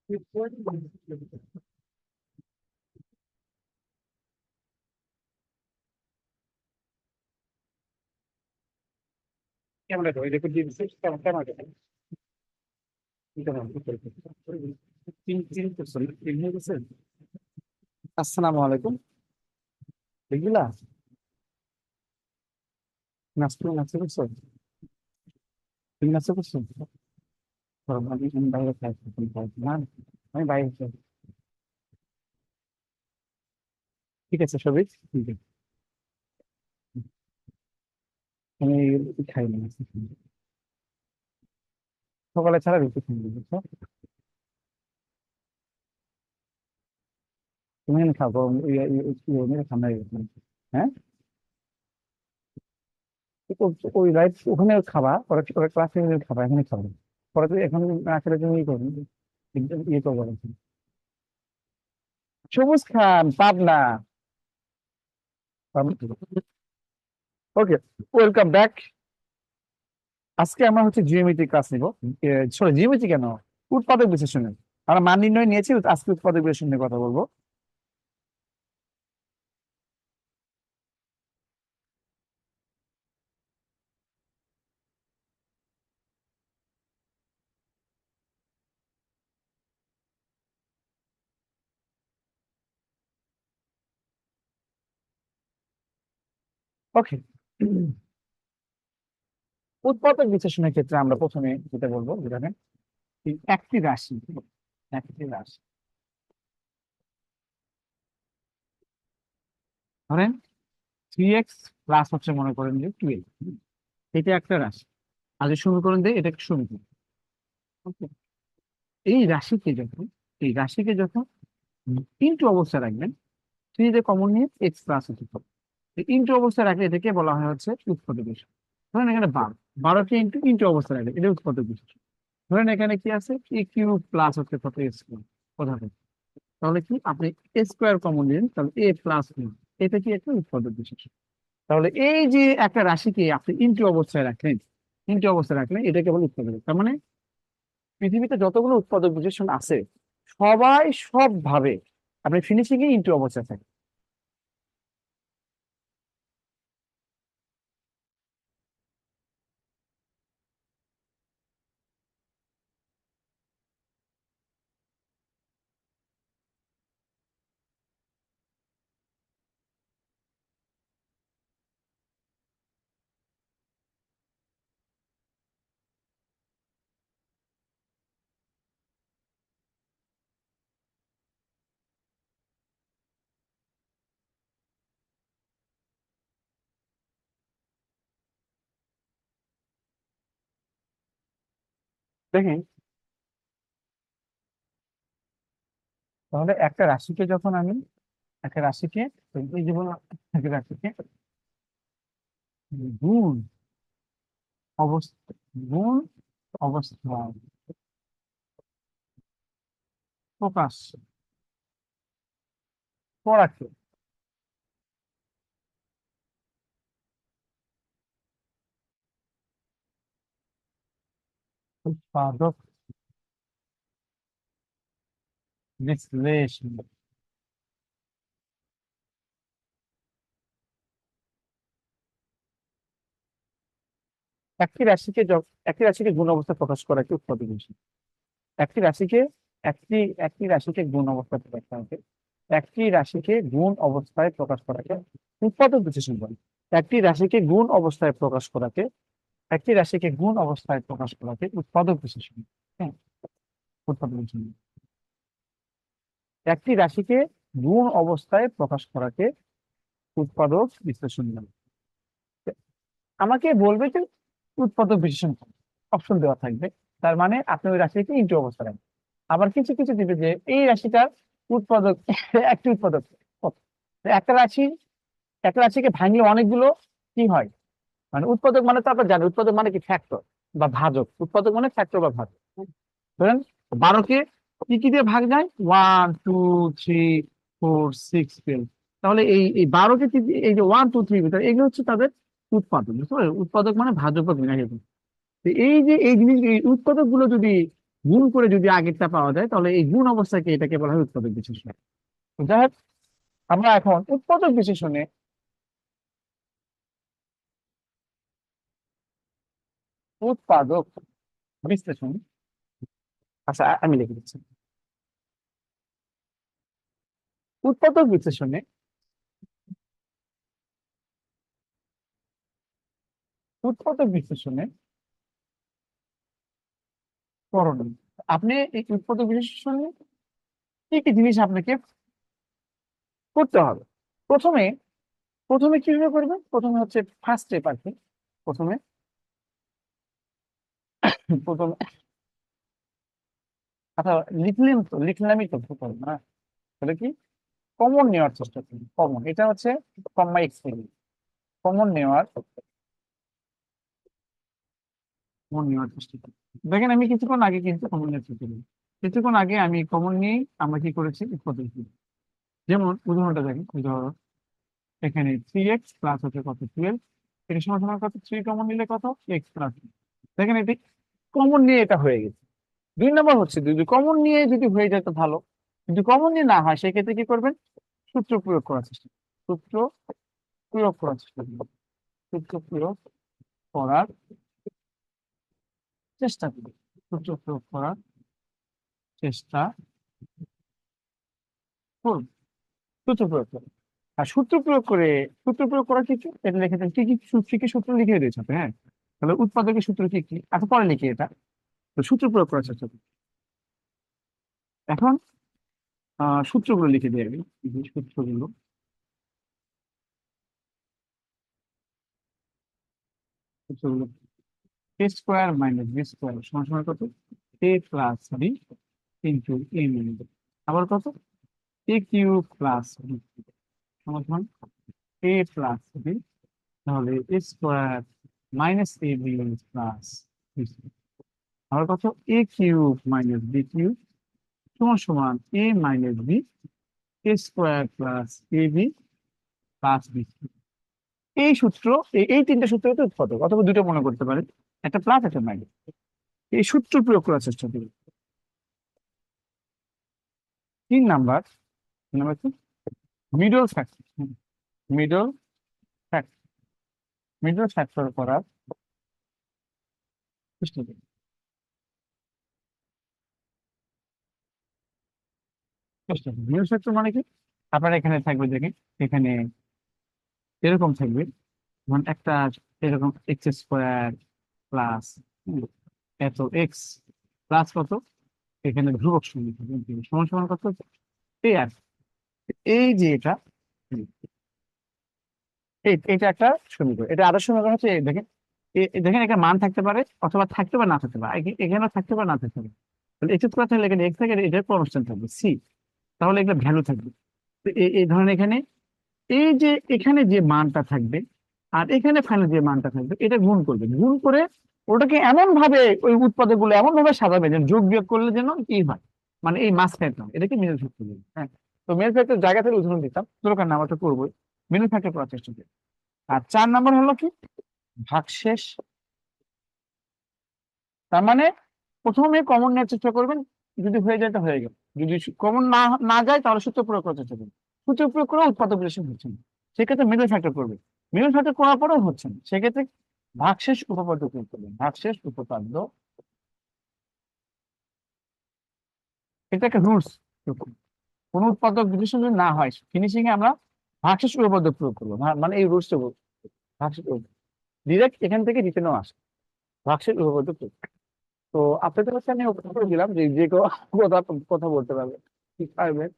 কেমন দেখো কেমন কেমন আসসালামু আলাইকুম। দেখলা নাস্তা করছো? তুমি নাস্তা করছো? আমি বাইরে খাই, তুমি খাই না? আমি বাইরে খাই। ঠিক আছে সবই ঠিক আছে। আমি রুটি খাই না, নাস্তা খাই না। সকালে ছাড়া রুটি খাই না, বুঝছো? তুমি এনে খাবো ঠান্ডা হয়ে গেছে। হ্যাঁ, ওই রাইট ওখানে খাবা, পরে পরে ক্লাসে খাবা, এখানে খাবো। পরে তো এখন না খেলে তুমি ইয়ে করবে, ইয়ে করবো না। সবুজ খান, পাবনা। ওকে, ওয়েলকাম ব্যাক। আজকে আমরা হচ্ছে জিওমেট্রি ক্লাস নিব। সরি, জিওমেট্রি কেন, উৎপাদক বিশ্লেষণে। আমরা মান নির্ণয় নিয়েছি, আজকে উৎপাদক বিশ্লেষণ নিয়ে কথা বলবো। ওকে, উৎপাদক বিশ্লেষণের ক্ষেত্রে আমরা প্রথমে যেটা বলবো, যেখানে একটি রাশি, একটি রাশি ধরেন 3x প্লাস হচ্ছে মনে করেন যে 12, এটা একটা রাশি। আগে সমীকরণ দিয়ে এটা একটা সমীকরণ। Okay? এই রাশিকে যখন এই রাশিকে যখন ইনটু অবস্থা রাখবেন, থ্রিতে কমন নিয়ে এক্স প্লাস হতে হবে। ইনটু অবস্থা রাখলে এটাকে বলা হয় হচ্ছে উৎপাদক বিশ্লেষণ। ধরেন এখানে 12, 12কে ইনটু ইনটু অবস্থা রাখলে এটা উৎপাদক বিশ্লেষণ। ধরেন এখানে কি আছে, এ কিউব প্লাস হচ্ছে কত এক্স কোথা থেকে, তাহলে কি আপনি এ স্কোয়ার কমন নিন, তাহলে এ প্লাস নিন। এটা কি একটা উৎপাদক বিশ্লেষণ। তাহলে এই যে একটা রাশিকে আপনি ইনটু অবস্থায় রাখলেন, ইনটু অবস্থায় রাখলেন, এটাকে বলে উৎপাদক। তার মানে পৃথিবীতে যতগুলো উৎপাদক বিশ্লেষণ আছে, সবাই সব ভাবে আপনি ফিনিশিং এ ইনটু অবস্থায় থাকে। দেখেন, তাহলে একটা রাশিকে যখন আমি একটা রাশিকে এই যে বললাম, একটা রাশিকে গুণ অবস্থা, গুণ অবস্থা প্রকাশ করাকে উৎপাদক বিশ্লেষণ। একটি রাশিকে গুণ অবস্থা প্রকাশ করাকে উৎপাদক বিশ্লেষণ। একটি রাশিকে একটি একটি রাশিকে গুণ অবস্থায় প্রকাশ করাকে একটি রাশিকে গুণ অবস্থায় প্রকাশ করাকে উৎপাদক বিশ্লেষণ বলে। একটি রাশিকে গুণ অবস্থায় প্রকাশ করাকে একটি রাশিকে গুণ অবস্থায় প্রকাশ করাকে উৎপাদক বিশ্লেষণ। হ্যাঁ, উৎপাদক বিশ্লেষণ। একটি রাশিকে গুণ অবস্থায় প্রকাশ করাকে উৎপাদক বিশ্লেষণ বলে। আমাকে বলবে যে উৎপাদক বিশ্লেষণ অপশন দেওয়া থাকবে, তার মানে আপনি ওই রাশিকে ইনটু অবস্থা রাখবেন। আবার কিছু কিছু দিবে যে এই রাশিটার উৎপাদক একটি উৎপাদক কত। তো একটা রাশিকে ভাঙলে অনেকগুলো কি হয়, মানে উৎপাদক মানে তো আপনার জানেন, উৎপাদক মানে কি ফ্যাক্টর বা ভাজক। উৎপাদক মানে ফ্যাক্টর বা ভাজক। ধরেন 12কে কি কি দিয়ে ভাগ যায়, 1 2 3 4 6 12। তাহলে এই এই 12কে এই যে 1 2 3 ভিতরে এগুলো হচ্ছে তাদের উৎপাদক, বুঝতে পারলেন? উৎপাদক মানে ভাজক বা বিনাশক। তো এই যে এই জিনিস, এই উৎপাদক গুলো যদি গুণ করে যদি আগেরটা পাওয়া যায় তাহলে এই গুণ অবস্থাকে এটাকে বলা হয় উৎপাদক বিশেষণ। তো যাই হোক, আমরা এখন উৎপাদক বিশেষণে উৎপাদক বিশ্লেষণ, আচ্ছা আমি লিখে দিচ্ছি। উৎপাদক বিশ্লেষণে উৎপাদক বিশ্লেষণে করণীয়, আপনি এই উৎপাদক বিশ্লেষণে কি কি জিনিস আপনাকে করতে হবে। প্রথমে প্রথমে কিভাবে করবেন, প্রথমে হচ্ছে ফার্স্ট স্টেপ আর কি। প্রথমে প্রথমে আচ্ছা, লিখলামই তো প্রথম না, তাহলে কি কমন নেওয়ার চেষ্টা করি। কমন, এটা হচ্ছে ফ্রম মাই এক্সপিরিয়েন্স, কমন নেওয়ার কমন নেওয়ার চেষ্টা করি। দেখেন আমি কিছুক্ষণ আগে কিন্তু কমন নেওয়ার চেষ্টা করি, কিছুক্ষণ আগে আমি কমন নিয়েই আমরা কি করেছি উৎপাদক করেছি। যেমন উদাহরণটা দেখেন, উদাহরণ এখানে 3x প্লাস হচ্ছে কত 12, এটা সমান সমান কত 3 কমন নিলে কত এক্স প্লাস। দেখেন এটি কমন নিয়ে এটা হয়ে গেছে। দুই নম্বর হচ্ছে যদি কমন নিয়ে যদি হয়ে যায় তো ভালো, যদি কমন নিয়ে না হয় সেক্ষেত্রে কি করবেন, সূত্র প্রয়োগ করার চেষ্টা করবেন। সূত্র প্রয়োগ করার চেষ্টা করবেন, সূত্র প্রয়োগ করার চেষ্টা করবেন, সূত্র প্রয়োগ করার চেষ্টা করুন, সূত্র প্রয়োগ করুন। আর সূত্র প্রয়োগ করে, সূত্র প্রয়োগ করার কিছু এটা লিখে দেন, কি কি কি কি সূত্র লিখে দিয়েছে আপনি, হ্যাঁ। তাহলে উৎপাদকের সূত্র কি কি, আচ্ছা পরে লিখি এটা। তো সূত্র প্রয়োগ করার চেষ্টা করুন। এখন সূত্রগুলো লিখে দিয়ে আমি, এই যে সূত্রগুলো, সূত্রগুলো এ স্কোয়ার মাইনাস বি স্কোয়ার সমান সমান কত এ প্লাস বি ইন্টু এ মাইনাস, আবার কত এ কিউব প্লাস বি সমান সমান এ প্লাস বি, তাহলে এ square minus A B plus b, আবার কত এ কিউব মাইনাস বি কিউব সমান সমান এ minus b A square plus A B plus B. এই সূত্র, এই তিনটা সূত্র হচ্ছে উৎপাদক, অথবা দুটো মনে করতে পারেন, একটা প্লাস একটা মাইনাস। এই সূত্র প্রয়োগ করার চেষ্টা করি। 3 নাম্বার, নাম্বার কি middle factor, middle factor, middle factor করার চেষ্টা করি। মিডল ফ্যাক্টর মানে কি, আপনার এখানে থাকবে দেখেন, এখানে এরকম থাকবে, যেমন একটা এরকম এক্স স্কোয়ার প্লাস এত এক্স প্লাস কত, এখানে ধ্রুবক সংখ্যা থাকবে, সমান সমান কত এই আর এই যে এটা, এটা একটা সমীকরণ, এটা আরো সমীকরণ হচ্ছে এই দেখেন, দেখেন একটা মান থাকতে পারে অথবা থাকতে পারে না থাকতে পারে, এখানেও থাকতে পারে না থাকতে পারে। তাহলে এক্স স্কোয়ার থাকলে এখানে এক্স থাকে, এটা কনস্ট্যান্ট থাকবে সি, তাহলে একটা ভ্যালু থাকবে। তো এই ধরনের এখানে এই যে এখানে যে মানটা থাকবে আর এখানে ফাইনাল যে মানটা থাকবে এটা গুণ করবে, গুণ করে ওটাকে এমন ভাবে ওই উৎপাদক গুলো এমন ভাবে সাজাবে যেন যোগ বিয়োগ করলে যেন কি হয়, মানে এই মাঝখানে এটাকে মিডল ফ্যাক্টর বলে, হ্যাঁ। তো মিডল ফ্যাক্টর জায়গা থেকে উদাহরণ দিতাম, দরকার না আমরা তো করবোই, মিডল ফ্যাক্টর করার চেষ্টা করি। আর 4 নাম্বার হলো কি ভাগশেষ, তার মানে প্রথমে কমন নেওয়ার চেষ্টা করবেন, যদি হয়ে যায় তা হয়ে গেল, যদি কমন না না যায় তাহলে সূত্র প্রয়োগ করার চেষ্টা করবেন। সূত্র প্রয়োগ করে উৎপাদক বিশ্লেষণ হচ্ছে না, সেক্ষেত্রে মিডল ফ্যাক্টর করবে, মিডল ফ্যাক্টর করার পরেও হচ্ছে না, সেক্ষেত্রে ভাগশেষ উপপাদ্য প্রয়োগ করবেন, ভাগশেষ উপপাদ্য, এটা একটা রুলস। কোন উৎপাদক বিশ্লেষণ যদি না হয় ফিনিশিং এ আমরা ভাগশেষ উপপাদ্য প্রয়োগ করবো, মানে এই রুলসটা ভাগশেষ ডিরেক্ট এখান থেকে রিটেনও আসে, ভাগশেষ উপপাদ্য প্রয়োগ। তো আপনাদের কাছে আমি ওপেন করে দিলাম যে যে কেউ কথা কথা বলতে পারবে, কি পারবেন।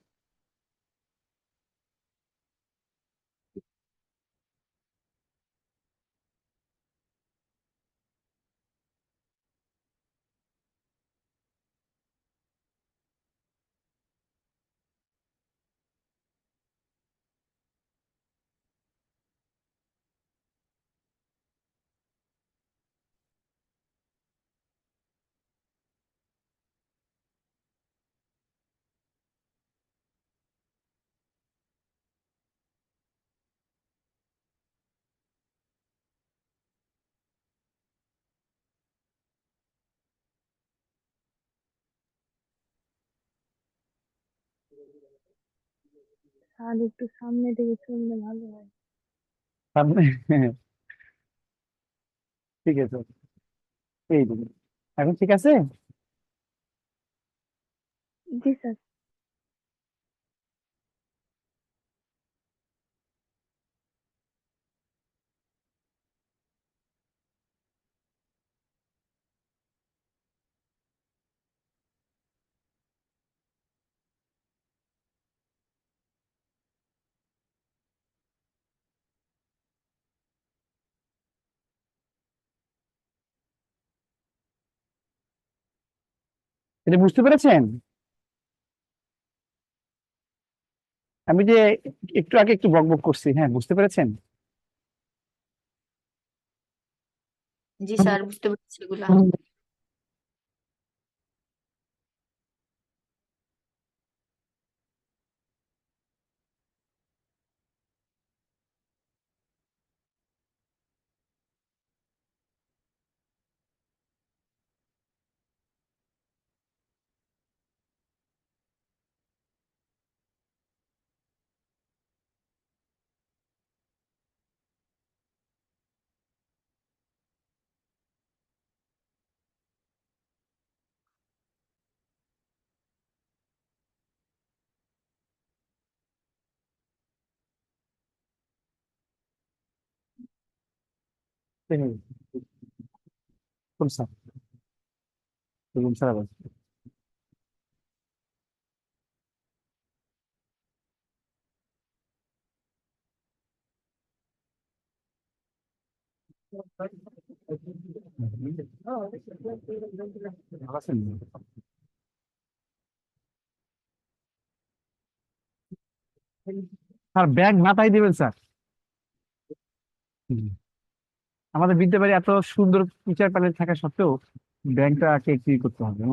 আর একটু সামনে থেকে শুনলে ভালো হয়। সামনে। ঠিক আছে, এই দিকে। এখন ঠিক আছে। জি স্যার। এটা বুঝতে পেরেছেন? আমি যে একটু আগে একটু বকবক করছি, হ্যাঁ বুঝতে পেরেছেন? জি স্যার, বুঝতে পারছি এগুলা। কোন স্যার? কোন স্যার আবার? ভালো আছেন? স্যার ব্যাগ মাথায় দিবেন স্যার। হুম। আমাদের বিদ্যাবাড়ি এত সুন্দর টিচার প্যানেল থাকা সত্ত্বেও ব্যাংকটাকে কি করতে হবে?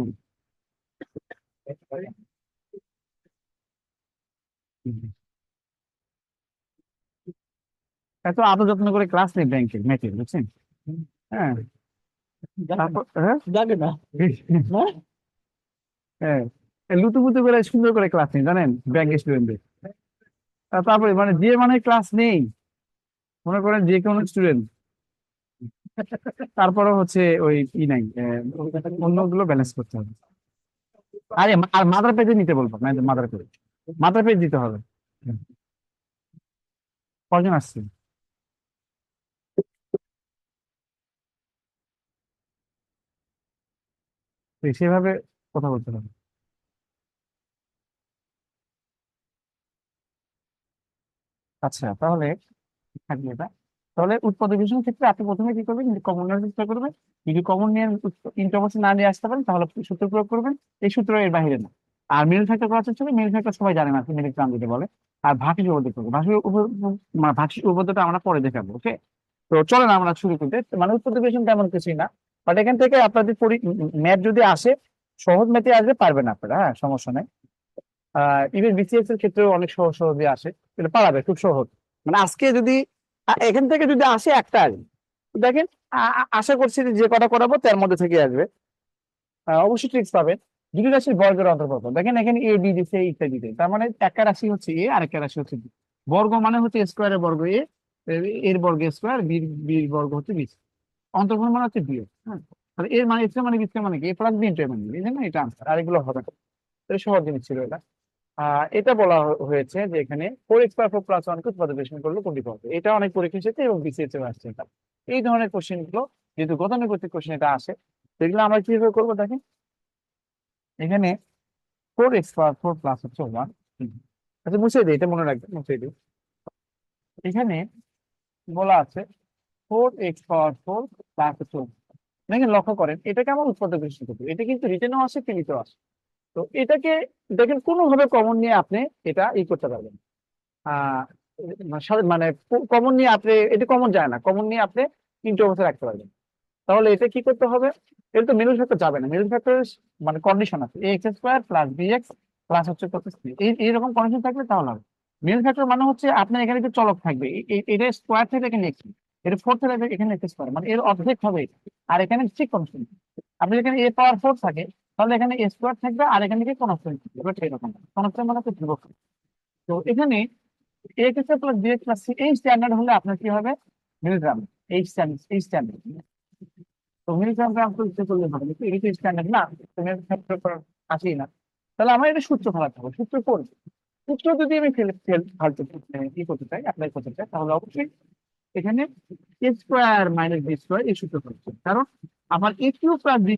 এত আদর যত্ন করে ক্লাস নেই ব্যাংকে ম্যাথে, বুঝছেন? হ্যাঁ। তারপর হ্যাঁ জানে না। হ্যাঁ, লুতুপুতু করে সুন্দর করে ক্লাস নেই জানেন ব্যাংক স্টুডেন্টদের। তারপরে মানে যে মানে ক্লাস নেই, মনে করেন যে কোনো স্টুডেন্ট, তারপরে হচ্ছে ওই ই নাই, অন্যগুলো ব্যালেন্স করতে হবে। আরে আর মাদার পেজে নিতে বলবো, মাদার পেজ, মাদার পেজ দিতে হবে। কজন আসছে? তো সেভাবে কথা বলতে হবে। আচ্ছা তাহলে থাকবে এটা। তাহলে উৎপাদক বিশ্লেষণের ক্ষেত্রে আপনি প্রথমে কি করবেন, যদি কমন নেওয়ার চেষ্টা করবেন। যদি কমন নিয়ে ইন্টারভার্স না নিয়ে আসতে পারেন তাহলে সূত্র প্রয়োগ করবেন। এই সূত্র এর বাইরে না। আর মিল ফ্যাক্টর করার চেষ্টা করবেন, মিল ফ্যাক্টর সবাই জানেন আর কি, মিল ট্রাম যেটা বলে। আর ভাগশেষ উপপাদ্য করবো, মানে ভাগশেষ উপপাদ্যটা আমরা পরে দেখাবো, ওকে? তো চলেন আমরা শুরু করতে, মানে উৎপাদক বিশ্লেষণ তেমন কিছুই না। বাট এখান থেকে আপনাদের ম্যাথ যদি আসে, সহজ ম্যাথে আসবে, পারবেন আপনারা, হ্যাঁ সমস্যা নাই। ইভেন বিসিএস এর ক্ষেত্রেও অনেক সহজ সহজে আসে, এটা পারাবে খুব সহজ। মানে আজকে যদি এখান থেকে যদি আসে একটা আসবে, দেখেন আশা করছি যে যে কটা করাবো তার মধ্যে থেকে আসবে। অবশ্যই ট্রিক্স পাবেন। দুটি রাশির বর্গের অন্তর্গত দেখেন, এখানে এ বি দিছে ইত্যাদিতে, তার মানে একটা রাশি হচ্ছে এ আর একটা রাশি হচ্ছে বি। বর্গ মানে হচ্ছে স্কোয়ারের বর্গ এ, এর বর্গ স্কোয়ার, বির বর্গ হচ্ছে বি। অন্তর্ভুজ মানে হচ্ছে বি। হ্যাঁ, তাহলে এর মানে এক্স মানে বি মানে কি, এ প্লাস বি ইন্টু এ মানে বি, এই জন্য এটা আনসার, আর এগুলো হবে না। এটা সহজ জিনিস ছিল এটা। এটা বলা হয়েছে যে এখানে 4x/4 + 1 কে উৎপাদক বিশ্লেষণ করলে কোনটি পাবে। এটা অনেক পরীক্ষা এসেছে এবং বিসিএস এও আসছে এটা। এই ধরনের কোশ্চেন গুলো যেহেতু গতানুগতিক কোশ্চেন এটা আসে, সেগুলো আমরা কিভাবে করবো দেখেন। এখানে 4x/4 হচ্ছে 1। আচ্ছা মুছে দিই, এটা মনে রাখবেন, মুছে দিই। এখানে বলা আছে 4x/4 হচ্ছে 1। দেখেন লক্ষ্য করেন, এটাকে আমার উৎপাদক বিশ্লেষণ করতে হবে। এটা কিন্তু রিটেনও আসে, টিভিতেও আসে। তো এটাকে দেখেন কোনোভাবে কমন নিয়ে আপনি এটা করতে পারবেন। আহ মানে কমন নিয়ে আপনি, এটা কমন যায় না, কমন নিয়ে আপনি তিনটে অবস্থা রাখতে পারবেন। তাহলে এটা কি করতে হবে? এটা তো মিডল ফ্যাক্টর যাবে না, মিডল ফ্যাক্টর মানে কন্ডিশন আছে ax² + bx প্লাস হচ্ছে কত c, এইরকম কন্ডিশন থাকলে তাহলে হবে। মিডল ফ্যাক্টর মানে হচ্ছে আপনার এখানে যে চলক থাকবে, এটা স্কোয়ার থেকে এখানে x, এটা 4 থেকে এখানে x স্কোয়ার, মানে এর অর্ধেক হবে এটা। আর এখানে ঠিক কনস্ট্যান্ট। আপনি এখানে a⁴ থাকে, তাহলে এখানে a স্কোয়ার থাকবে আর এখানে কি কনস্ট্যান্ট থাকবে, এবার এরকম কনস্ট্যান্ট মানে হচ্ছে ধ্রুবক। তো এখানে a x plus b x plus c এই স্ট্যান্ডার্ড হলে আপনার কি হবে মিলিগ্রাম, এই স্ট্যান্ডার্ড। তো মিলিগ্রাম গ্রাম করতে করলে হবে, কিন্তু এটা স্ট্যান্ডার্ড না, তুমি ক্ষেত্রে আসেই না। তাহলে আমার এটা সূত্র ফেলাতে হবে, সূত্র কোন সূত্র যদি আমি ফালতু কি করতে চাই, অ্যাপ্লাই করতে চাই, তাহলে অবশ্যই এখানে এ স্কোয়ার মাইনাস বি স্কোয়ার এই সূত্র করছে, কারণ আমার এ কিউ প্লাস বি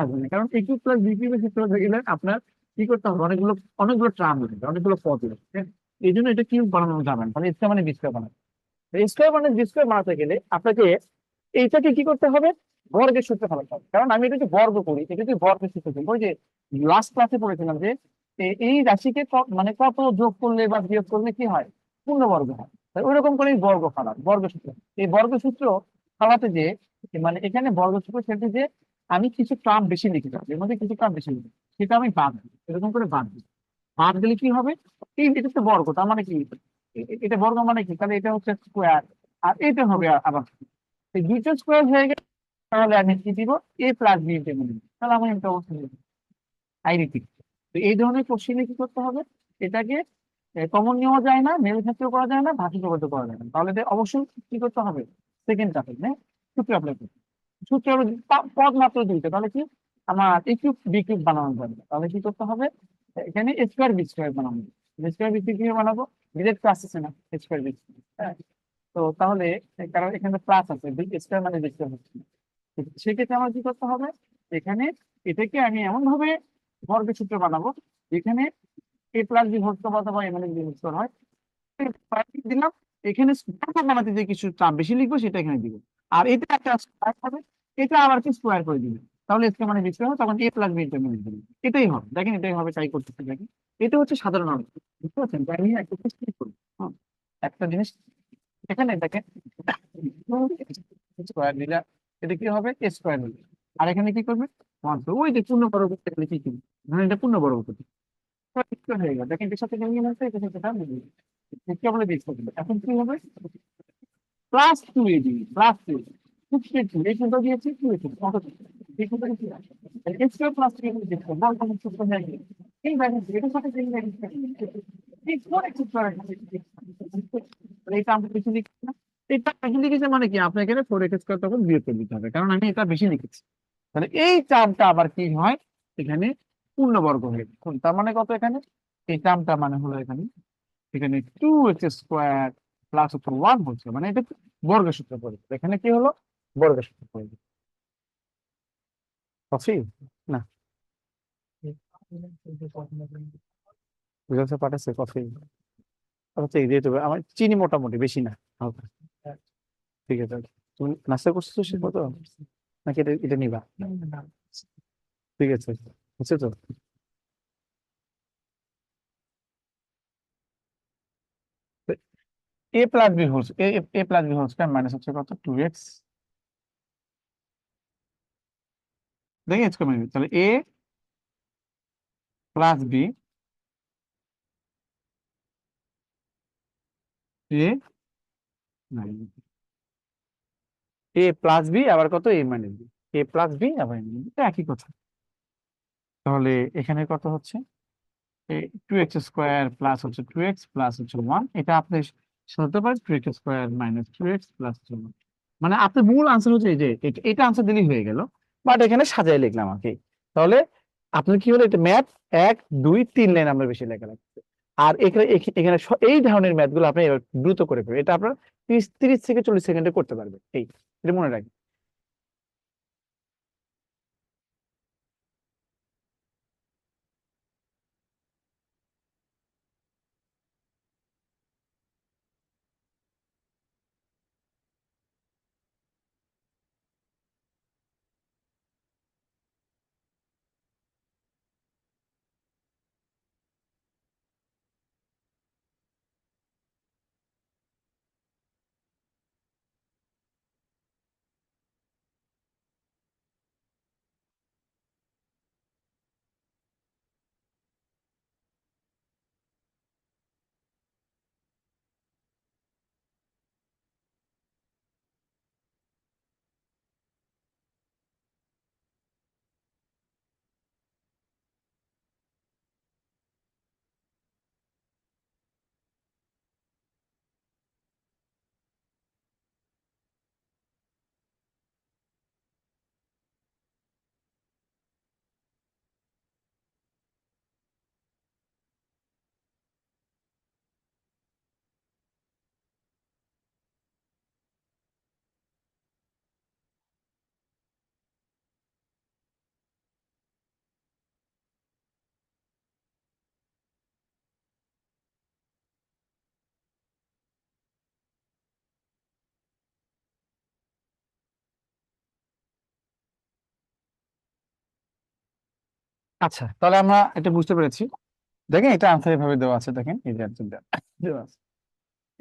আসবে না, কারণ এ কিউ প্লাস বি কিউ সূত্র হতে গেলে আপনার কি করতে হবে, অনেকগুলো অনেকগুলো টার্ম লাগবে, অনেকগুলো পদ লাগবে, হ্যাঁ? এই জন্য এটা কিউব বানানো যাবে না, তাহলে স্কোয়ার মানে বি স্কোয়ার বানাবে। স্কোয়ার মানে বি স্কোয়ার বানাতে গেলে আপনাকে এইটাকে কি করতে হবে, বর্গের সূত্রে ফেলাতে হবে, কারণ আমি এটা যদি বর্গ করি, এটা যদি বর্গের সূত্র করি, ওই যে লাস্ট ক্লাসে পড়েছিলাম যে এই রাশিকে মানে কত যোগ করলে বা বিয়োগ করলে কি হয়, পূর্ণবর্গ হয়। তাই ওইরকম করে বর্গ ফালান, বর্গ সূত্র, এই বর্গ সূত্র ফালাতে যে মানে এখানে বর্গ সূত্র সেটি যে আমি কিছু টার্ম বেশি লিখে যাবো, এর মধ্যে কিছু টার্ম বেশি লিখে সেটা আমি বাদ দিই, এরকম করে বাদ দিই। বাদ দিলে কি হবে, এই এটা তো বর্গ, তার মানে কি এটা বর্গ মানে কি, তাহলে এটা হচ্ছে স্কোয়ার, আর এটা হবে আবার এই দুইটা স্কোয়ার হয়ে গেলে, তাহলে আমি কি দিব, এ প্লাস বি ইন্টিগ্রেট দিব, তাহলে আমি এটা অবশ্যই দিব। I repeat. তো এই ধরনের কোশ্চেনে কি করতে হবে, এটাকে কমন নেওয়া যায় না, মেল ক্ষেত্রেও করা যায় না, ভাষিত করতে করা যায় না, তাহলে এটা অবশ্যই কি করতে হবে, সেকেন্ড চাপে সূত্র অ্যাপ্লাই করতে। সূত্র হলো পদ মাত্র দুইটা, তাহলে কি আমার এ কিউব বি কিউব বানানো যাবে, তাহলে কি করতে হবে, এখানে এ স্কোয়ার বি স্কোয়ার বানাবো। বি স্কোয়ার বি কিভাবে বানাবো, ডিরেক্ট আসছে না, এ স্কোয়ার বি স্কোয়ার। তো তাহলে কারণ এখানে প্লাস আছে, বি স্কোয়ার মানে বি স্কোয়ার হচ্ছে না। তো সেক্ষেত্রে আমার কি করতে হবে, এখানে এটাকে আমি এমন ভাবে বর্গের সূত্র বানাবো যেখানে এ প্লাস বি হোল স্কয়ার অথবা এ মাইনাস বি হোল স্কয়ার হয়, দিলাম। এখানে স্কয়ার বানাতে যে কিছু চাপ বেশি লিখবো সেটা এখানে দিব, আর এটা একটা স্কয়ার হবে, এটা আবার কি স্কয়ার করে দিবে, তাহলে স্কয়ার মানে বি স্কয়ার হবে, তখন এ প্লাস বি ইন্টারমিডিয়েট দিবে। এটাই হবে, দেখেন এটাই হবে, ট্রাই করতেছি দেখেন। এটা হচ্ছে সাধারণ অঙ্ক, বুঝতে পারছেন, তাই আমি একটা জিনিস কি করি, একটা জিনিস এখানে দেখেন, স্কয়ার দিলে এটা কি হবে, এ স্কয়ার হবে, আর এখানে কি করবে, ওয়ান। ওই যে পূর্ণ বর্গ করতে গেলে কি করবে, ধরেন এটা পূর্ণ বর্গ করতে স্কয়ার হয়ে গেল, দেখেন এটার সাথে মিলিয়ে আছে, এটার সাথে এটা মিলিয়ে গেছে। এটা বলে দিচ্ছি, এখন কি হবে, plus two A B plus two, two এই সূত্র দিয়েছি, টু এই সূত্র এই সূত্র কি আছে, x square plus three x square বল কমন সূত্র হয়ে গেল। এই ভ্যালু এটার সাথে এই ভ্যালু এই ফোর এক্স স্কয়ার, এটা আমরা বেশি লিখছি না, এটা বেশি লিখেছে মানে কি, আপনাকে এখানে ফোর এক্স স্কয়ার তখন বিয়োগ করে দিতে হবে, কারণ আমি এটা বেশি লিখেছি। তাহলে এই টার্মটা আবার কি হয়, এখানে পূর্ণবর্গ হয়ে যায়। তার মানে কত এখানে, এই টার্মটা মানে হলো এখানে এখানে টু এক্স স্কোয়ার প্লাস হচ্ছে ওয়ান হচ্ছে, মানে এটা বর্গের সূত্র পড়ে, এখানে কি হলো, বর্গের সূত্র পড়ে। কফি না, বুঝাতে পারছে কফি, আচ্ছা এই দিয়ে দেবে আমার চিনি মোটামুটি বেশি না, হালকা। ঠিক আছে, তুমি নাস্তা করছো সে কত, নাকি এটা এটা নিবা, ঠিক আছে, বুঝছো তো। A plus b whole a plus b whole square minus হচ্ছে কত, টু এক্স, দেখে এক্স কমে যাবে, তাহলে a plus b, a a plus b আবার কত, a minus b, a plus b আবার এ মাইনাস বি, একই কথা। তাহলে এখানে কত হচ্ছে, টু এক্স স্কোয়ার প্লাস হচ্ছে টু এক্স প্লাস হচ্ছে ওয়ান, এটা আপনি সাজাতে পারেন two x square minus two x plus one, মানে আপনার মূল আনসার হচ্ছে এই যে এটা আনসার দিলেই হয়ে গেল, বাট এখানে সাজাই লিখলাম আর কি। তাহলে আপনার কি হলো, এটা ম্যাথ এক দুই তিন লাইন আমরা বেশি লেখা লাগছে, আর এখানে এখানে এই ধরনের ম্যাথ গুলো আপনি এবার দ্রুত করে ফেলবেন, এটা আপনার 30 থেকে 40 সেকেন্ডে করতে পারবে, এই এটা মনে রাখবেন। আচ্ছা, তাহলে আমরা এটা বুঝতে পেরেছি। দেখেন এটা আনসার এভাবে দেওয়া আছে, দেখেন এই যে answer দেওয়া আছে।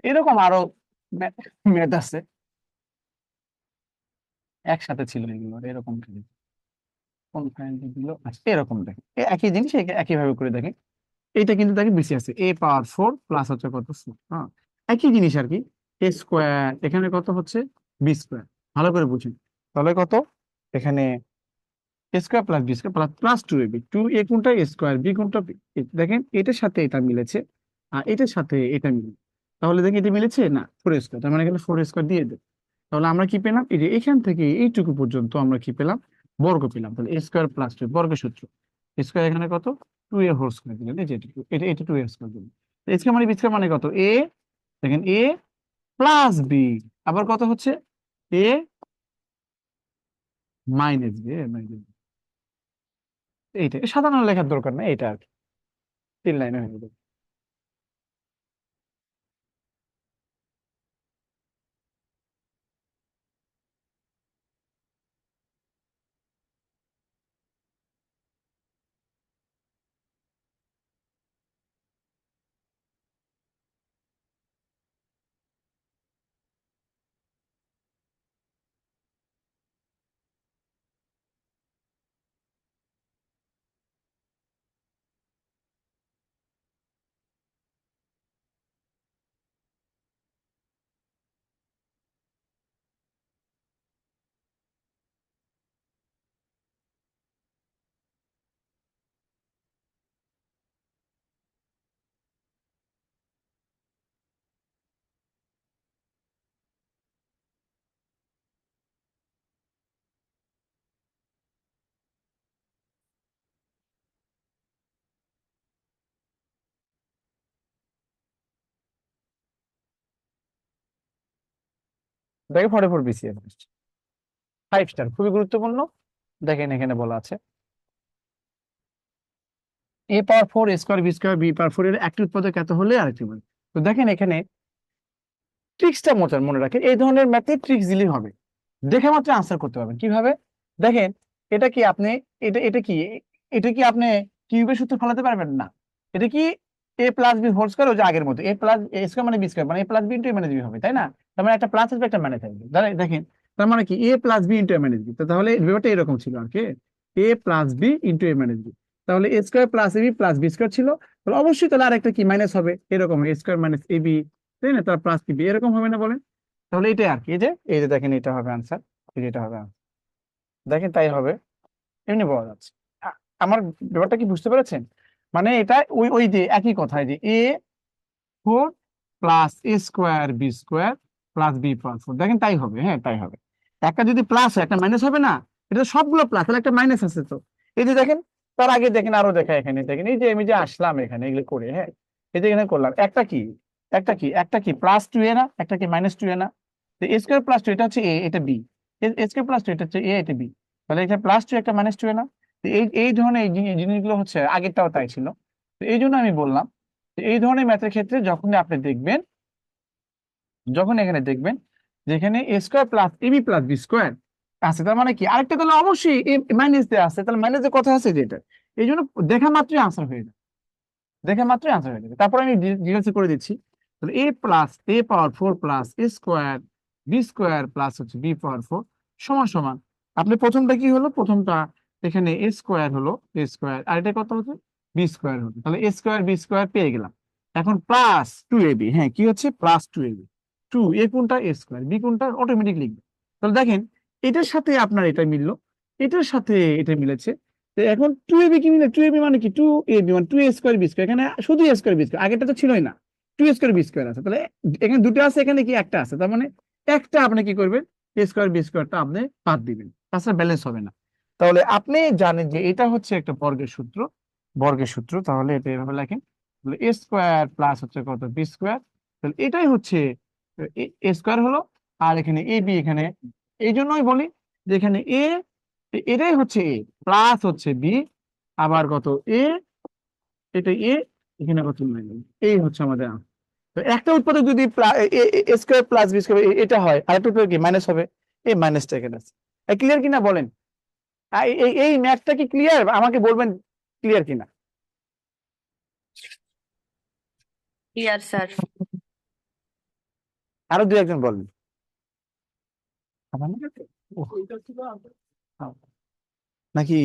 এরকম আরো ম্যাথ আছে, একসাথে ছিল এগুলো এরকম কোন ফাইলটা দিল, আচ্ছা এরকম দেখেন একই জিনিস একই ভাবে করে দেখেন। এইটা কিন্তু দেখেন বেশি আছে, a⁴ প্লাস হচ্ছে কত 4, হ্যাঁ একই জিনিস আর কি। এ স্কোয়ার এখানে কত হচ্ছে b², ভালো করে বুঝুন। তাহলে কত এখানে a² plus b² plus plus 2ab, 2a কোনটা স্কোয়ার, বি কোনটা দেখেন এটার সাথে এটা মিলেছে আর এটার সাথে এটা মিলে, তাহলে দেখেন এটা মিলেছে না 4² তার মানে এখানে 4² দিয়ে দেব। তাহলে আমরা কি পেলাম, এই যে এখান থেকে এইটুকু পর্যন্ত আমরা কি পেলাম, বর্গ পেলাম। তাহলে a² প্লাস 2 বর্গের সূত্র, স্কোয়ার এখানে কত 2a² দিলেন, এই যে এটা এটা 2a² দিলেন। স্কোয়ার মানে বি² মানে কত এ, দেখেন এ প্লাস বি, আবার কত হচ্ছে এ মাইনাস বি, এইটা সাধারণ লেখার দরকার নাই, এটা আর কি 3 লাইনে হয়ে যাবে। দেখে 44 বিসিএস 5 স্টার, খুবই গুরুত্বপূর্ণ। দেখেন এখানে বলা আছে a⁴ a² b² এর একটি উৎপাদক এত হলে আরেকটি বলে। তো দেখেন এখানে ট্রিক্সটা মনে রাখেন, এই ধরনের ম্যাথে ট্রিক্স দিলেই হবে, দেখে মাত্র আনসার করতে পারবেন কিভাবে। দেখেন এটা কি আপনি, এটা কি আপনি কিউবের সূত্র ফলাতে পারবেন না, এটা কি a+b² ওই যে আগের মতো a+a² মানে b² মানে a+b into a minus B হবে, তাই না? তার মানে একটা প্লাস আসবে একটা মাইনাস আসবে, দেখেন তার মানে কি a+b into a minus B, তাহলে ব্যাপারটা এরকম ছিল আর কি, a+b into a minus B, তাহলে a² plus ab plus b² ছিল, তাহলে অবশ্যই তাহলে আরেকটা কি মাইনাস হবে, এরকম a² মাইনাস ab, তাই না, তার প্লাস কি এরকম হবে না বলেন? তাহলে এটাই আর কি, এই যে দেখেন এটা হবে আনসার, এই যে এটা হবে answer। দেখেন তাই হবে, এমনি বলা যাচ্ছে। আমার ব্যাপারটা কি বুঝতে পেরেছেন? মানে এটা ওই ওই যে একই কথায় যে a⁴ plus a²b² plus b⁴ দেখেন তাই হবে, হ্যাঁ তাই হবে। একটা যদি প্লাস হয় একটা মাইনাস হবে না, এটা তো সবগুলো প্লাস, তাহলে একটা মাইনাস আছে তো। এই যে দেখেন, তার আগে দেখেন আরো দেখা, এখানে দেখেন এই যে আমি যে আসলাম এখানে এগুলো করে, হ্যাঁ এই যে এখানে করলাম একটা কি +2a না, একটা কি -2a না, তো a² প্লাস 2 এটা হচ্ছে a, এটা b, a² প্লাস 2 এটা হচ্ছে a, এটা b, তাহলে এটা +2 একটা -2a না। তো এই ধরনের এই জিনিসগুলো হচ্ছে আগেরটাও তাই ছিল। তো এই জন্য আমি বললাম যে এই ধরনের ম্যাথের ক্ষেত্রে যখন এখানে দেখবেন যেখানে a² plus ab plus b² আছে, তার মানে কি আরেকটা তাহলে অবশ্যই মাইনাস দেওয়া আছে, তাহলে মাইনাস কথা আছে যেটা, এই জন্য দেখা মাত্রই আনসার হয়ে যাবে, তারপর আমি ডিটেলসে করে দিচ্ছি। তাহলে a+a⁴ প্লাস a² প্লাস হচ্ছে b⁴ সমান সমান, আপনি প্রথমটা কি হলো, প্রথমটা এখানে a² হলো a², আর এটা কত হচ্ছে b² হলো, তাহলে a² b² পেয়ে গেলাম। এখন প্লাস 2ab, হ্যাঁ কি হচ্ছে প্লাস 2ab, 2a কোনটা a² b কোনটা অটোমেটিক লিখবে। তাহলে দেখেন এটার সাথে আপনার এটা মিললো, এটার সাথে এটা মিলেছে, তো এখন 2ab কি মিলে, 2ab মানে কি 2ab মানে 2a² b², এখানে শুধু a² b², আগেরটা তো ছিলই না, 2a² b² আছে, তাহলে এখানে দুটো আছে এখানে কি একটা আছে, তার মানে একটা আপনি কি করবেন, a² b²টা আপনি বাদ দিবেন, তাছাড়া ব্যালেন্স হবে না। তাহলে আপনি জানেন যে এটা হচ্ছে একটা বর্গের সূত্র, তাহলে এটা এভাবে লেখেন, তাহলে a² প্লাস হচ্ছে কত b², তাহলে এটাই হচ্ছে a² হলো, আর এখানে ab, এখানে এই জন্যই বলি যে এখানে এটাই হচ্ছে এ প্লাস হচ্ছে বি, আবার কত এ, এটা এ, এখানে কত মাইনাস, এই হচ্ছে আমাদের answer। তো একটা উৎপাদক যদি a² প্লাস b² এটা হয়, আর একটা উৎপাদক কি মাইনাস হবে, এই মাইনাসটা এখানে আছে। ক্লিয়ার কিনা বলেন? এই ম্যাথটা কি ক্লিয়ার আমাকে বলবেন, ক্লিয়ার কিনা? Clear sir. আরো দু একজন বলেন। নাকি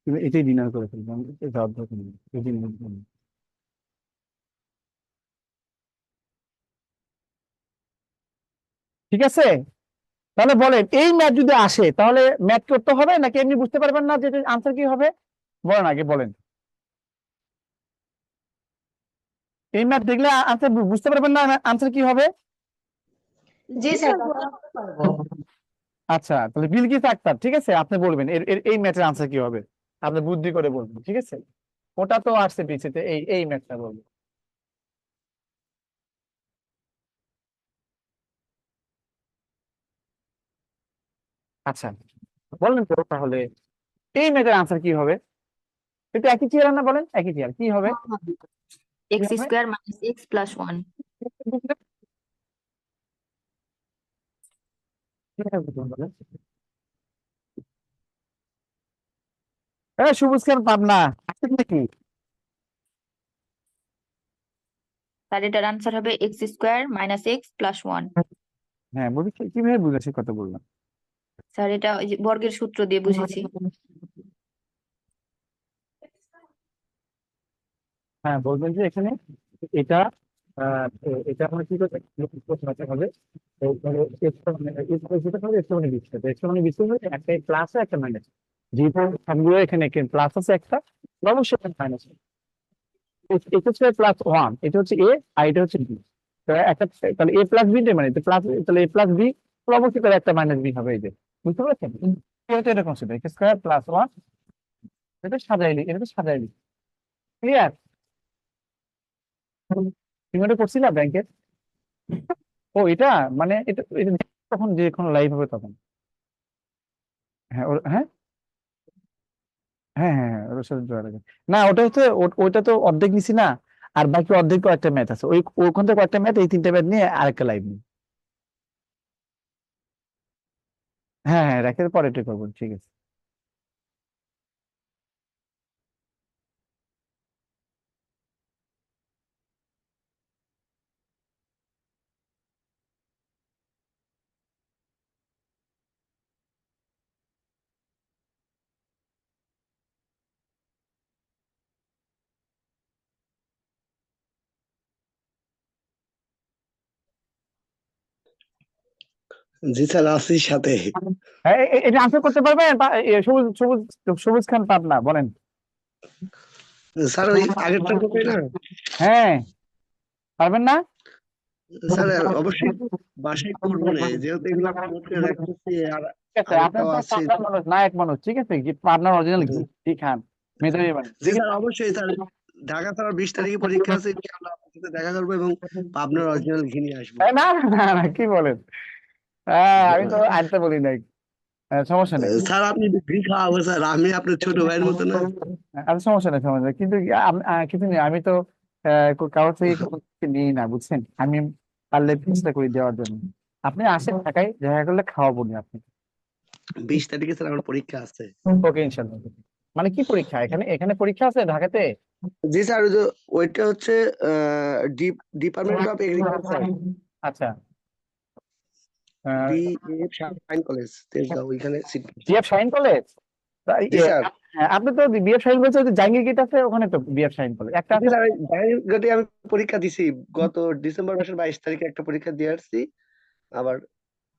তুমি এটাই ডিনার করে ফেলবো? এটা অভ্যাস নেই, এই dinner করবো। ঠিক আছে, তাহলে বলেন এই ম্যাথ যদি আসে তাহলে ম্যাথ করতে হবে নাকি এমনি বুঝতে পারবেন না যে আনসার কি হবে? বলেন আগে বলেন, এই ম্যাথ দেখলে আনসার বুঝতে পারবেন না আনসার কি হবে? জি স্যার। আচ্ছা, তাহলে বিলকিস আক্তার, ঠিক আছে, আপনি বলবেন এই ম্যাথের আনসার কি হবে, আপনি বুদ্ধি করে বলবেন, ঠিক আছে? ওটা তো আসছে পিছিয়ে, এই ম্যাথটা বলবেন। আচ্ছা বলেন তো তাহলে এই ম্যাথের আনসার কি হবে? এটা একই চেয়ার না, বলেন একই চেয়ার কি হবে? কি এক্স হবে? Square minus x plus one. সবুজ খান পাবনা আসছেন নাকি? স্যার এটার আনসার হবে x square minus x plus one. হ্যাঁ বুঝি, কিভাবে বুঝেছি কথা বললাম। স্যার এটা ওই যে বর্গের সূত্র দিয়ে বুঝেছি। হ্যাঁ বলবেন যে এখানে এটা এটা আমরা কি করতে করতে হবে, একটা প্লাস একটা মাইনাস, যেহেতু সবগুলো এখানে প্লাস আছে একটা, অবশ্যই মাইনাস। এটা হচ্ছে প্লাস ওয়ান, এটা হচ্ছে এ আর এটা হচ্ছে বি, একটা, তাহলে এ প্লাস বি মানে প্লাস, তাহলে এ প্লাস বি অবশ্যই তাহলে একটা মাইনাস বি হবে, এই যে বুঝতে পারছেন? এটা তো এরকম ছিল এক্স স্কোয়ার প্লাস ওয়ান, এটা সাজাইলি, এটা তো সাজাইলি, ক্লিয়ার? তুমি ওটা করছিলা ব্যাংকের? ও এটা, মানে এটা তখন যে কোনো লাইভ হবে তখন। হ্যাঁ হ্যাঁ হ্যাঁ হ্যাঁ হ্যাঁ, ওর সাথে জয়েন আছে। না ওটা হচ্ছে ওইটা তো অর্ধেক নিছি না, আর বাকি অর্ধেক কয়েকটা ম্যাথ আছে, ওখান থেকে কয়েকটা ম্যাথ, এই তিনটা ম্যাথ নিয়ে আরেকটা লাইভ নিই। হ্যাঁ হ্যাঁ রেখে পরে এটা করবো, ঠিক আছে। জি স্যার, আছি সাথে। হ্যাঁ, এটা আনসার করতে পারবেন সবুজ সবুজ সবুজ খান পাবনা, বলেন। স্যার ওই আগেরটা ঢোকে না। হ্যাঁ, পারবেন না? স্যার অবশ্যই বাসায় করবো না, যেহেতু এগুলো আমি নোট করে রাখতেছি আর ঠিক আছে, আপনার আগেরটাও তো আছে। পাবনার মানুষ, নায়ক মানুষ, ঠিক আছে, কি পাবনার অরিজিনাল কি খান, মেধাবী মানুষ, জি ঠিক স্যার, আছে। অবশ্যই স্যার। ঢাকা স্যার 20 তারিখে পরীক্ষা আছে, ইনশাআল্লাহ আপনার সাথে দেখা করবো এবং পাবনার অরিজিনাল ঘি নিয়ে আসবো। না না না, কি বলেন? আমি তো আনতে বলি নাই, সমস্যা নেই। স্যার আপনি ঘি খাওয়াবো স্যার, আমি আপনার ছোট ভাইয়ের মতো না। আচ্ছা সমস্যা নেই, সমস্যা নেই, কিন্তু কিছু নেই, আমি তো কারোর থেকে কোনো কিছু নিই না, বুঝছেন, আমি পারলে চেষ্টা করি দেওয়ার জন্য। আপনি আসেন ঢাকায়, দেখা করলে খাওয়াবো না আপনি। 20 তারিখে স্যার আমার পরীক্ষা আছে। ওকে ইনশাল্লাহ। মানে কি পরীক্ষা, এখানে এখানে পরীক্ষা আছে ঢাকাতে? জি স্যার, ওই যে ওইটা হচ্ছে ডিপার্টমেন্ট অফ এগ্রিকালচার, আচ্ছা, বিএফ শাইন কলেজ তেজগাঁও, ওইখানে সিট। BF Shaheen college? জি স্যার। হ্যাঁ, আপনি তো BF Shaheen college, Jahangir gate আছে ওখানে, তো বিএফ শাহিন কলেজ একটা জি আছে। স্যার, জাহাঙ্গীরঘাটে আমি পরীক্ষা দিছি গত ডিসেম্বর মাসের 22 তারিখে একটা পরীক্ষা দিয়ে আসছি, আবার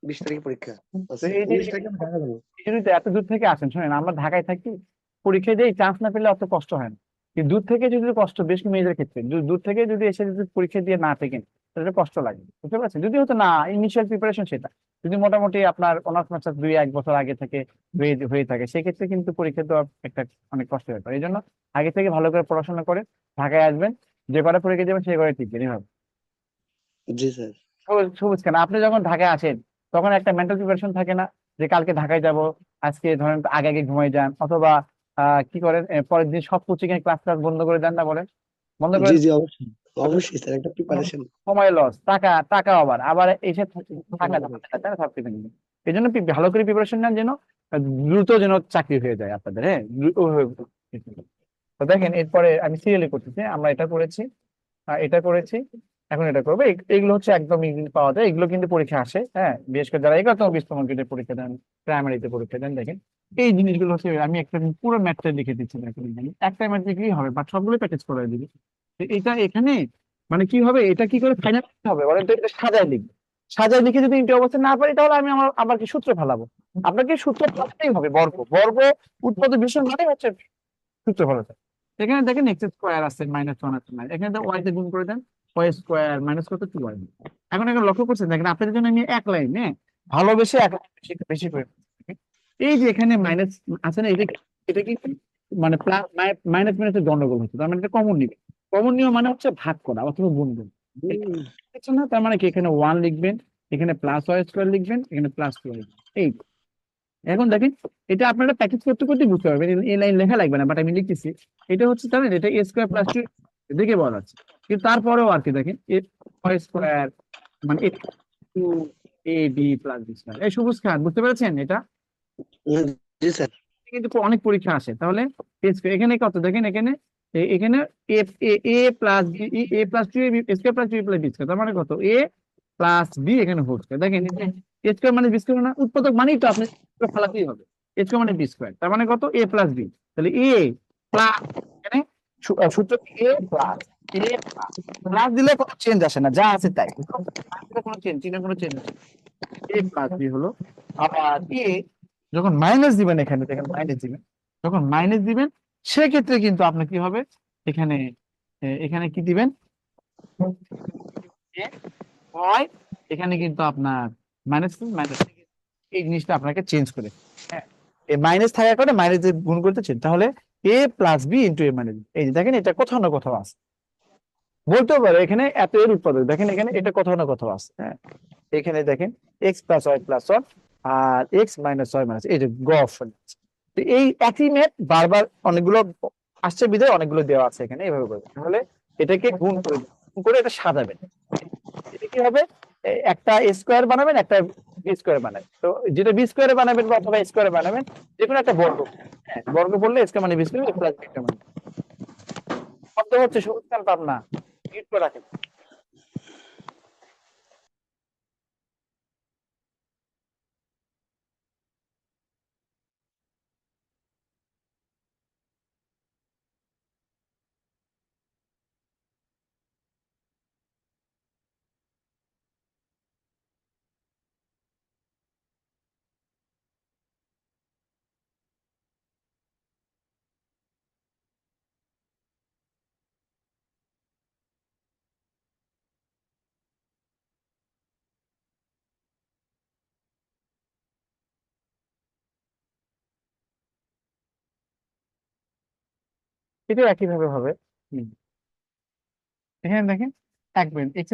20 তারিখে পরীক্ষা তো আছে, এই যে 19 তারিখে আমি ঢাকা যাবো। এই জন্যই তো এত দূর থেকে আসেন, শোনেন আমরা ঢাকায় থাকি, পরীক্ষা দিয়ে চান্স না পেলে অত কষ্ট হয় না, কিন্তু দূর থেকে যদি কষ্ট, বেশ কিছু মেয়েদের ক্ষেত্রে দূর থেকে যদি এসে যদি পরীক্ষা দিয়ে না থাকেন তাহলে কষ্ট লাগে, বুঝতে পারছেন? যদি হতো না ইনিশিয়াল প্রিপারেশন সেটা, যদি মোটামুটি আপনার অনার্স মাস্টার্স 2-1 বছর আগে থেকে হয়ে হয়ে থাকে, সেক্ষেত্রে কিন্তু পরীক্ষা দেওয়া একটা অনেক কষ্টের ব্যাপার। এই জন্য আগে থেকে ভালো করে পড়াশোনা করে ঢাকায় আসবেন, যে কটা পরীক্ষা দেবেন সে কটা টিকবেন, এইভাবে। জি স্যার। সবুজ কেন, আপনি যখন ঢাকায় আসেন তখন একটা মেন্টাল প্রিপারেশন থাকে না, যে কালকে ঢাকায় যাব, আজকে ধরেন আগে আগে ঘুমাই যান, অথবা কি করেন, পরের দিন সব কোচিং এর ক্লাস ক্লাস বন্ধ করে দেন না, বলেন? বন্ধ করে জি দেন। জি, অবশ্যই অবশ্যই স্যার, একটা প্রিপারেশন। সময় লস, টাকা টাকা আবার আবার এসে থাকা যাবে না সবকিছু নিয়ে। এই জন্য ভালো করে প্রিপারেশন নেন, যেন দ্রুত যেন চাকরি হয়ে যায় আপনাদের, হ্যাঁ তো দেখেন এরপরে আমি সিরিয়ালি করতেছি, আমরা এটা করেছি এটা করেছি, এখন এটা করবো। এগুলো হচ্ছে একদম ইজি পাওয়া যায়, এগুলো কিন্তু পরীক্ষা আসে, হ্যাঁ, বিশেষ করে যারা 11তম 20তম গ্রেডের পরীক্ষা দেন, প্রাইমারিতে পরীক্ষা দেন, দেখেন এই জিনিসগুলো হচ্ছে আমি একটা পুরো ম্যাথটা লিখে দিচ্ছি দেখেন এখানে। একটা ম্যাথ লিখলেই হবে, বাট সবগুলো প্যাকেজ করে দিবি। তো এটা এখানে মানে কি হবে, এটা কি করে ফাইনাল হবে বলেন তো? এটা সাজায় লিখবে, সাজায় লিখে যদি ইনটু অবস্থা না পারি তাহলে আমি আমার আবার কি সূত্র ফেলাবো? আপনাকে সূত্র ফেলাতেই হবে, বর্গ বর্গ উৎপাদক ভীষণ মানে হচ্ছে সূত্র ফেলাতে। এখানে দেখেন এক্স স্কোয়ার আছে, -1 আছে, এখানে ওয়াই তে গুণ করে দেন, ওয়াই স্কোয়ার মাইনাস কত 2y। এখন এখানে লক্ষ্য করছেন, দেখেন আপনাদের জন্য আমি এক লাইনে ভালোবেসে এক লাইন বেশি বেশি করে দিচ্ছি। এই যে এখানে মাইনাস আছে না, এটা এটা কি মানে মাইনাস মাইনাসের গন্ডগোল হচ্ছে, তার মানে এটা কমন নিবে। কমন নিয়ম মানে হচ্ছে ভাগ করা অথবা গুণ গুণ, দেখছেন না? তার মানে কি এখানে 1 লিখবেন, এখানে +y² লিখবেন, এখানে +2 লিখবেন, এই। এখন দেখেন এটা আপনারা প্র্যাকটিস করতে করতে বুঝতে পারবেন, এই লাইন লেখা লাগবে না, বাট আমি লিখতেছি। এটা হচ্ছে জানেন, এটা a² + 2 দেখে বলা যাচ্ছে, কিন্তু তারপরেও আর কি দেখেন a² মানে 2ab + b²। এই সবুজ খান, বুঝতে পেরেছেন এটা? জি স্যার। কিন্তু অনেক পরীক্ষা আসে। তাহলে এখানে কত দেখেন, এখানে এখানে a a+2ab² তার মানে কত a+b এখানে হোল স্কয়ার। দেখেন a² মানে b² না, উৎপাদক মানেই তো আপনি ফেলাতেই হবে। a² মানে b², তার মানে কত a+b। তাহলে a প্লাস, এখানে সূত্র a প্লাস, a প্লাস দিলে কোনো চেঞ্জ আসে না, যা আছে তাই, কোনো চেঞ্জ, চিহ্নে কোনো চেঞ্জ আসে না। a+b হলো। আবার a যখন মাইনাস দিবেন, এখানে দেখেন মাইনাস দিবেন, যখন মাইনাস দিবেন সেক্ষেত্রে কিন্তু আপনার কি হবে, এখানে এখানে কি দিবেন, এ হয়, এখানে কিন্তু আপনার মাইনাস মাইনাস, এই জিনিসটা আপনাকে চেঞ্জ করে, হ্যাঁ, এই মাইনাস থাকার কারণে মাইনাস দিয়ে গুণ করতে চেঞ্জ। তাহলে a+b * a-b, এই যে দেখেন এটা কোথাও না কোথাও আছে, বলতেও পারো এখানে এত এর উৎপাদক, দেখেন এখানে এটা কোথাও না কোথাও আছে, হ্যাঁ। এখানে দেখেন x+y+1 আর x-y- এই যে গ অপশন। তো এই একই ম্যাথ বারবার অনেকগুলো আসছে বিধায় অনেকগুলো দেওয়া আছে এখানে, এভাবে করবেন। তাহলে এটাকে গুণ করে দিন, গুণ করে এটা সাজাবেন। এটা কি হবে, একটা স্কোয়ার বানাবেন, একটা বি² বানাবেন। তো যেটা বি² বানাবেন বা অথবা স্কোয়ার বানাবেন, যে কোনো একটা বর্গ, হ্যাঁ, বর্গ বললে স্কোয়ার মানে বি² প্লাস বি² মানে, শব্দ হচ্ছে সবুজ খান পাবনা, মিউট করে রাখেন। এটাও একইভাবে হবে। হুম। এখানে দেখেন এক মিনিট, x²